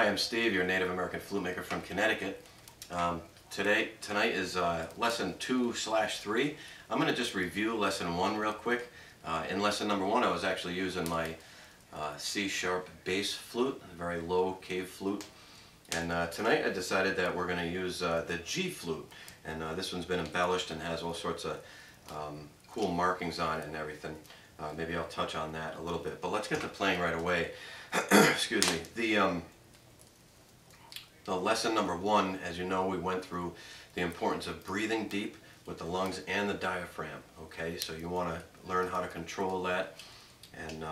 Hi, I'm Steve, your Native American flute maker from Connecticut. Tonight is lesson 2/3. I'm going to just review lesson 1 real quick. In lesson number 1, I was actually using my C-sharp bass flute, a very low cave flute. And tonight I decided that we're going to use the G flute. And this one's been embellished and has all sorts of cool markings on it and everything. Maybe I'll touch on that a little bit. But let's get to playing right away. Excuse me. The lesson number 1, as you know, we went through the importance of breathing deep with the lungs and the diaphragm. Okay, so you want to learn how to control that. And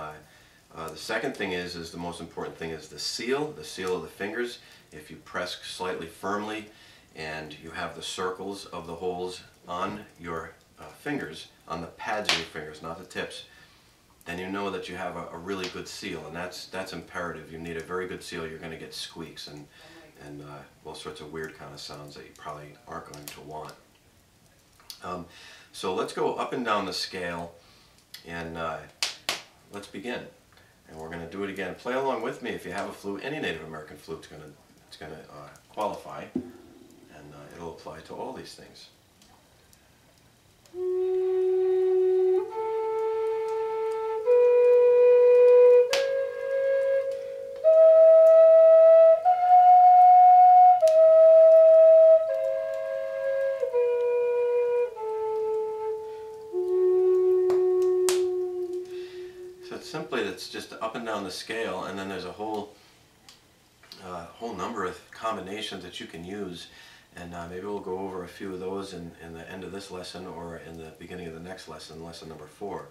the second thing is the most important thing is the seal of the fingers. If you press slightly firmly and you have the circles of the holes on your fingers, on the pads of your fingers, not the tips, then you know that you have a really good seal, and that's imperative. You need a very good seal. You're going to get squeaks and all sorts of weird kind of sounds that you probably aren't going to want. So let's go up and down the scale, and let's begin. And we're going to do it again. Play along with me if you have a flute. Any Native American flute it's going to qualify, and it'll apply to all these things. Simply, it's just up and down the scale, and then there's a whole number of combinations that you can use, and maybe we'll go over a few of those in the end of this lesson or in the beginning of the next lesson, lesson number 4.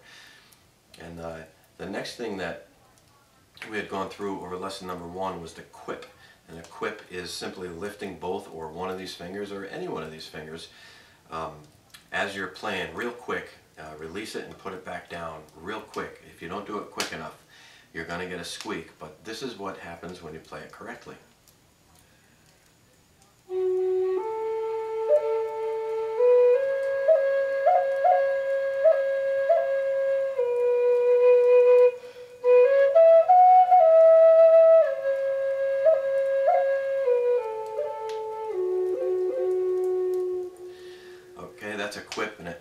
And the next thing that we had gone through over lesson number 1 was the quip, and a quip is simply lifting both or one of these fingers or any one of these fingers as you're playing real quick. Release it and put it back down real quick. If you don't do it quick enough, you're going to get a squeak, but this is what happens when you play it correctly. Okay, that's a quip, and it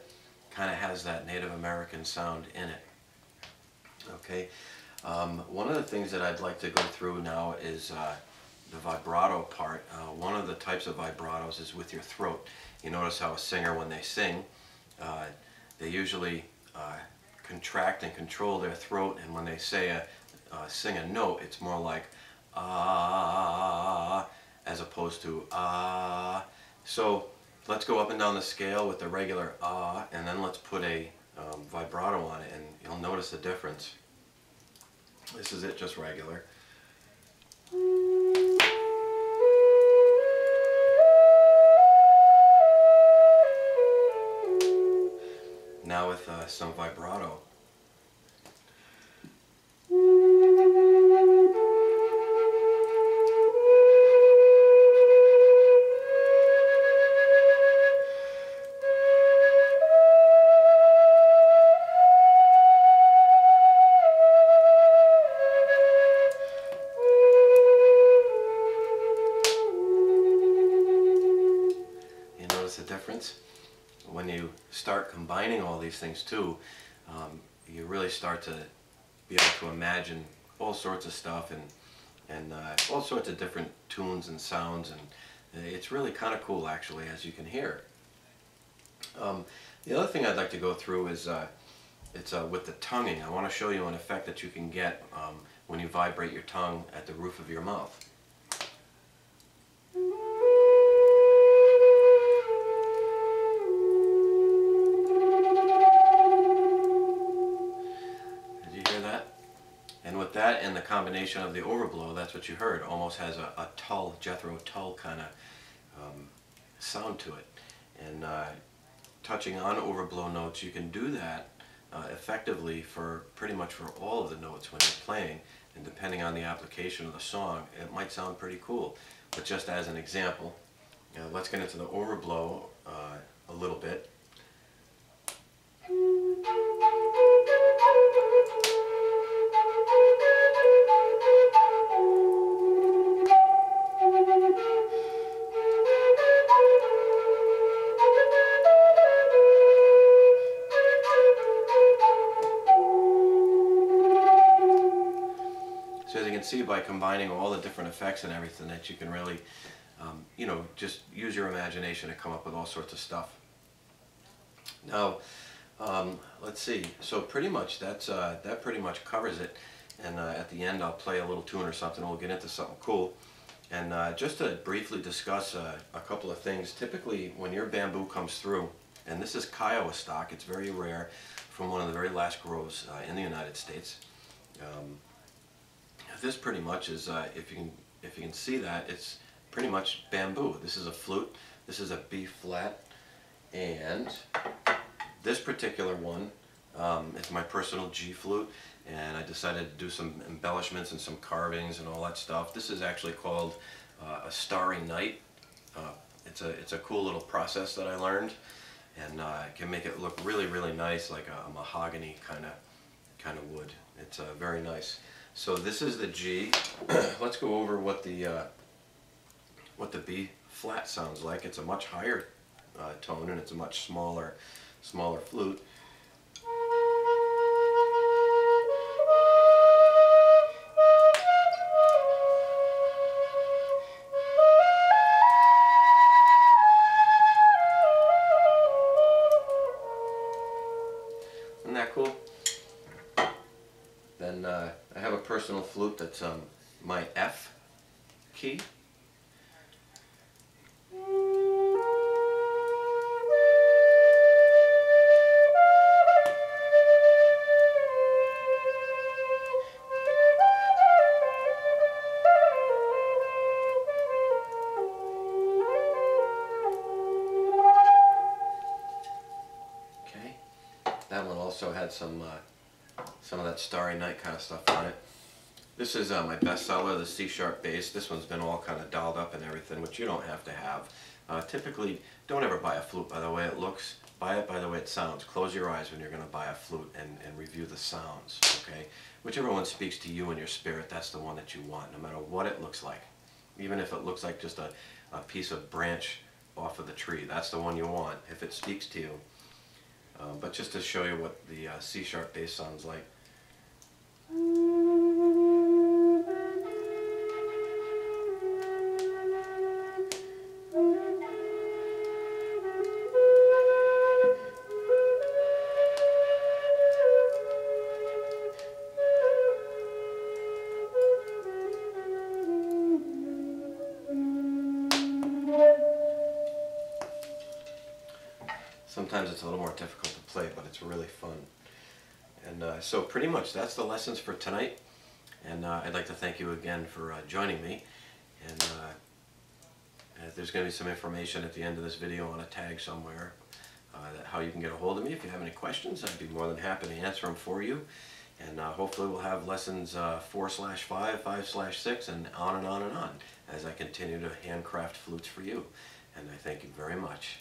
kind of has that Native American sound in it. Okay, one of the things that I'd like to go through now is the vibrato part. One of the types of vibratos is with your throat. You notice how a singer, when they sing, they usually contract and control their throat, and when they sing a note, it's more like ah, as opposed to ah. So let's go up and down the scale with the regular ah, and then let's put a vibrato on it, and you'll notice the difference. This is it, just regular. Now with some vibrato. The difference when you start combining all these things too, you really start to be able to imagine all sorts of stuff and all sorts of different tunes and sounds, and it's really kind of cool actually, as you can hear. The other thing I'd like to go through is it's with the tonguing. I want to show you an effect that you can get when you vibrate your tongue at the roof of your mouth. That and the combination of the overblow, that's what you heard. Almost has a tull, Jethro Tull kind of sound to it. And touching on overblow notes, you can do that effectively for pretty much for all of the notes when you're playing. And depending on the application of the song, it might sound pretty cool. But just as an example, let's get into the overblow a little bit. see by combining all the different effects and everything that you can really, you know, just use your imagination to come up with all sorts of stuff. Now, let's see. So pretty much that pretty much covers it. And at the end, I'll play a little tune or something. We'll get into something cool. And just to briefly discuss a couple of things. Typically, when your bamboo comes through, and this is Kiowa stock, it's very rare, from one of the very last groves in the United States. This pretty much is, if you can see that, it's pretty much bamboo. This is a flute. This is a B flat, and this particular one, it's my personal G flute, and I decided to do some embellishments and some carvings and all that stuff. This is actually called a Starry Night. It's a cool little process that I learned, and can make it look really, really nice, like a mahogany kind of wood. It's very nice. So this is the G. Let's go over what the B flat sounds like. It's a much higher tone, and it's a much smaller flute. Isn't that cool? Then I have a personal flute that's my F key. Okay, that one also had some of that Starry Night kind of stuff on it. This is my bestseller, the C-sharp bass. This one's been all kind of dialed up and everything, which you don't have to have. Typically, don't ever buy a flute by the way it looks. Buy it by the way it sounds. Close your eyes when you're going to buy a flute and review the sounds, okay? Whichever one speaks to you and your spirit, that's the one that you want, no matter what it looks like. Even if it looks like just a piece of branch off of the tree, that's the one you want, if it speaks to you. But just to show you what the C-sharp bass sounds like. Sometimes it's a little more difficult to play, but it's really fun. And so pretty much that's the lessons for tonight. And I'd like to thank you again for joining me. And there's going to be some information at the end of this video on a tag somewhere, how you can get a hold of me. If you have any questions, I'd be more than happy to answer them for you. And hopefully we'll have lessons 4/5, 5/6, and on and on and on as I continue to handcraft flutes for you. And I thank you very much.